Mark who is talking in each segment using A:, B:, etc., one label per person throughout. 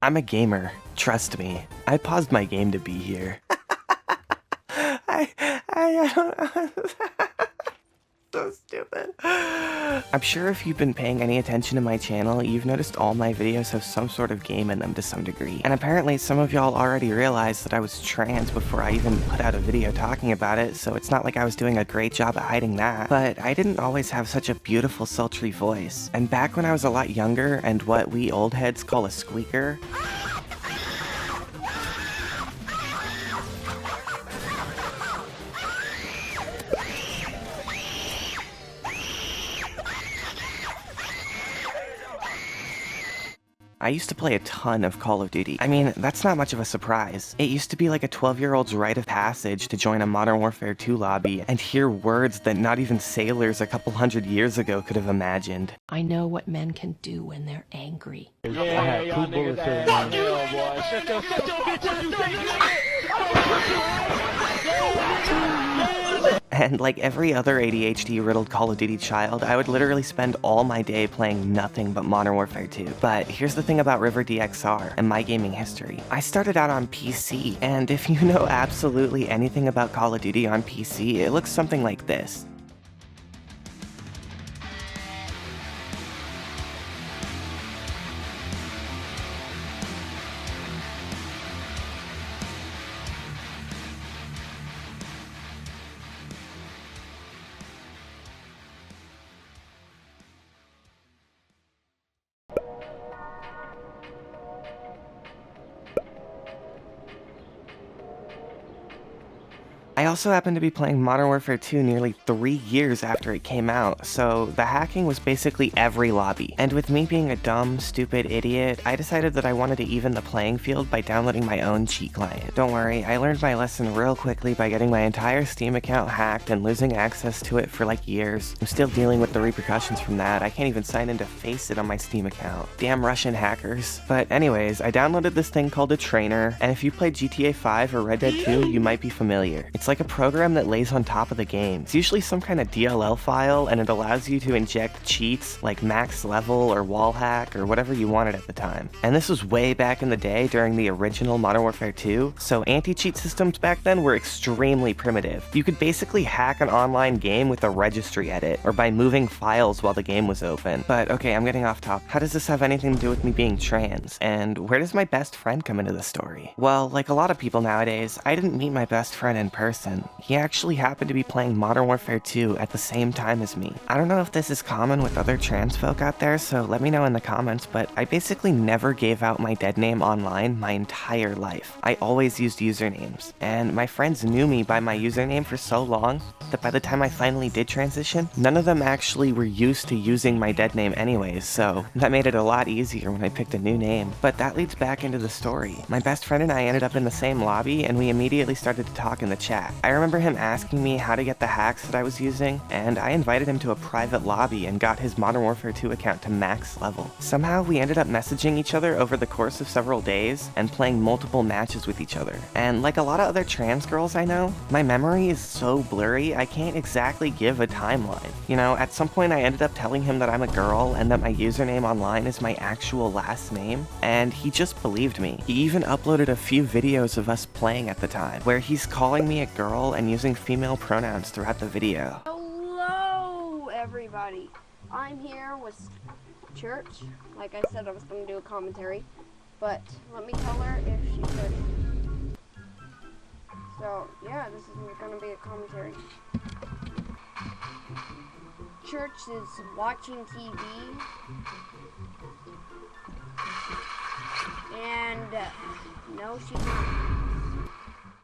A: I'm a gamer, trust me. I paused my game to be here. I don't... So stupid. I'm sure if you've been paying any attention to my channel, you've noticed all my videos have some sort of game in them to some degree. And apparently some of y'all already realized that I was trans before I even put out a video talking about it, so it's not like I was doing a great job at hiding that. But I didn't always have such a beautiful, sultry voice. And back when I was a lot younger and what we old heads call a squeaker, I used to play a ton of Call of Duty. I mean, that's not much of a surprise. It used to be like a 12-year-old's rite of passage to join a Modern Warfare 2 lobby and hear words that not even sailors a couple hundred years ago could have imagined.
B: I know what men can do when they're angry.
A: And like every other ADHD-riddled Call of Duty child, I would literally spend all my day playing nothing but Modern Warfare 2. But here's the thing about RiverDXR and my gaming history. I started out on PC, and if you know absolutely anything about Call of Duty on PC, it looks something like this. I also happened to be playing Modern Warfare 2 nearly 3 years after it came out, so the hacking was basically every lobby. And with me being a dumb, stupid idiot, I decided that I wanted to even the playing field by downloading my own cheat client. Don't worry, I learned my lesson real quickly by getting my entire Steam account hacked and losing access to it for like years. I'm still dealing with the repercussions from that. I can't even sign in to face it on my Steam account. Damn Russian hackers. But anyways, I downloaded this thing called a trainer, and if you played GTA 5 or Red Dead 2, you might be familiar. It's like a program that lays on top of the game. It's usually some kind of DLL file, and it allows you to inject cheats like max level or wall hack or whatever you wanted at the time. And this was way back in the day during the original Modern Warfare 2, so anti-cheat systems back then were extremely primitive. You could basically hack an online game with a registry edit, or by moving files while the game was open. But okay, I'm getting off topic. How does this have anything to do with me being trans? And where does my best friend come into the story? Well, like a lot of people nowadays, I didn't meet my best friend in person. He actually happened to be playing Modern Warfare 2 at the same time as me. I don't know if this is common with other trans folk out there, so let me know in the comments, but I basically never gave out my dead name online my entire life. I always used usernames, and my friends knew me by my username for so long that by the time I finally did transition, none of them actually were used to using my dead name anyways, so that made it a lot easier when I picked a new name. But that leads back into the story. My best friend and I ended up in the same lobby, and we immediately started to talk in the chat. I remember him asking me how to get the hacks that I was using, and I invited him to a private lobby and got his Modern Warfare 2 account to max level. Somehow we ended up messaging each other over the course of several days and playing multiple matches with each other. And like a lot of other trans girls I know, my memory is so blurry I can't exactly give a timeline. You know, at some point I ended up telling him that I'm a girl and that my username online is my actual last name, and he just believed me. He even uploaded a few videos of us playing at the time, where he's calling me a girl and using female pronouns throughout the video.
C: Hello, everybody. I'm here with Church. Like I said, I was going to do a commentary, but let me tell her if she could. So, yeah, this is going to be a commentary. Church is watching TV, and no, she's not.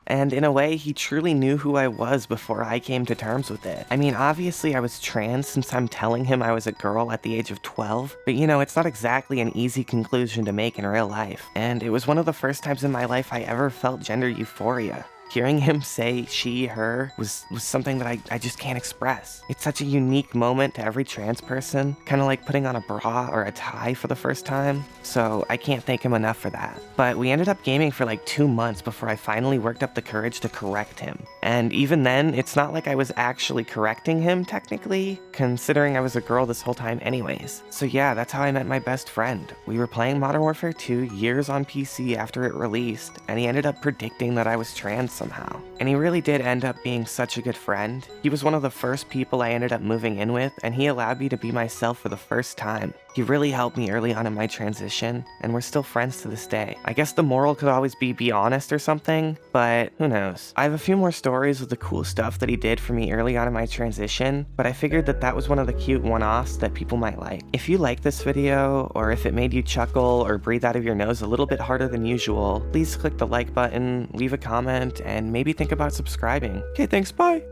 A: And in a way, he truly knew who I was before I came to terms with it. I mean, obviously I was trans since I'm telling him I was a girl at the age of 12, but you know, it's not exactly an easy conclusion to make in real life. And it was one of the first times in my life I ever felt gender euphoria. Hearing him say she, her was something that I just can't express. It's such a unique moment to every trans person, kind of like putting on a bra or a tie for the first time, so I can't thank him enough for that. But we ended up gaming for like 2 months before I finally worked up the courage to correct him. And even then, it's not like I was actually correcting him technically, considering I was a girl this whole time anyways. So yeah, that's how I met my best friend. We were playing Modern Warfare 2 years on PC after it released, and he ended up predicting that I was trans somehow. And he really did end up being such a good friend. He was one of the first people I ended up moving in with, and he allowed me to be myself for the first time. He really helped me early on in my transition, and we're still friends to this day. I guess the moral could always be honest or something, but who knows. I have a few more stories of the cool stuff that he did for me early on in my transition, but I figured that that was one of the cute one-offs that people might like. If you like this video, or if it made you chuckle or breathe out of your nose a little bit harder than usual, please click the like button, leave a comment, and maybe think about subscribing. Okay, thanks, bye!